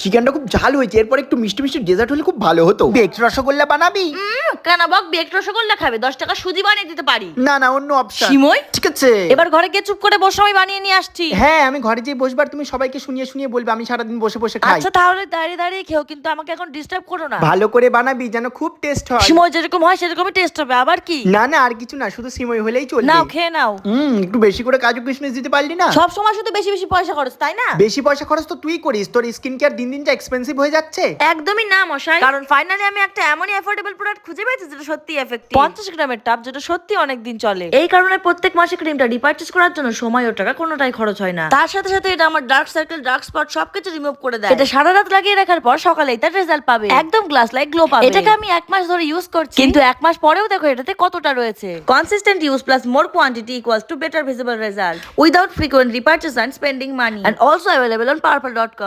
চিকেনটা খুব ঝাল হয়েছে, এরপর একটু মিষ্টি মিষ্টি ডেজার্ট হলে খুব ভালো হতো। বেকড রসগোল্লা বানাবি? কেন বক, বেকড রসগোল্লা খাবে? 10 টাকা সুজি বানিয়ে দিতে পারি। না না, অন্য অপশন। সিমই, ঠিক আছে, এবার ঘরে গিয়ে চুপ করে বসে, আমি বানিয়ে নিয়ে আসছি। হ্যাঁ আমি ঘরে যেয়ে বসবার, তুমি সবাইকে শুনিয়ে শুনিয়ে বলবে আমি সারাদিন বসে বসে খাই। আচ্ছা তাহলে দাঁড়িয়ে দাঁড়িয়ে খেও, কিন্তু আমাকে এখন ডিস্টার্ব করো না। ভালো করে বানাবি যেন খুব টেস্ট হয়। সিমই যেরকম হয় সেরকমই টেস্ট হবে। আবার কি? না না, আর কিছু না, শুধু সিমই হলেই চলবে। নাও খেয়ে নাও। একটু বেশি করে কাজু কিশমিশ দিতে পারলি না? সব সময় শুধু বেশি বেশি পয়সা খরচ, তাই না? বেশি পয়সা খরচ তো তুই করিস, তোর স্কিন কেয়ার দিন দিন যা এক্সপেন্সিভ হয়ে যাচ্ছে। একদমই না মশাই, কারণ ফাইনালি আমি একটা এমনই এফোর্ডেবল প্রোডাক্ট খুঁজে পেয়েছি যেটা সত্যি এফেক্টিভ। 50 গ্রামের টাব যেটা সত্যি অনেক দিন চলে। এই কারণে প্রত্যেক মাসে ক্রিমটা রিপারচেজ করার জন্য সময় ও টাকা কোনোটাই খরচ হয় না। তার সাথে সাথে এটা আমার ডার্ক সার্কেল, ডার্ক স্পট সবকিছু রিমুভ করে দেয়। এটা সারা রাত লাগিয়ে রাখার পর সকালেই তার রেজাল্ট পাবে, একদম গ্লাস লাইক গ্লো পাবে। এটাকে আমি 1 মাস ধরে ইউজ করছি, কিন্তু 1 মাস পরেও দেখো এটাতে কতটা রয়েছে। Consistent use plus more quantity equals to better visible result without frequent repurchase and spending money, and also available on purple.com।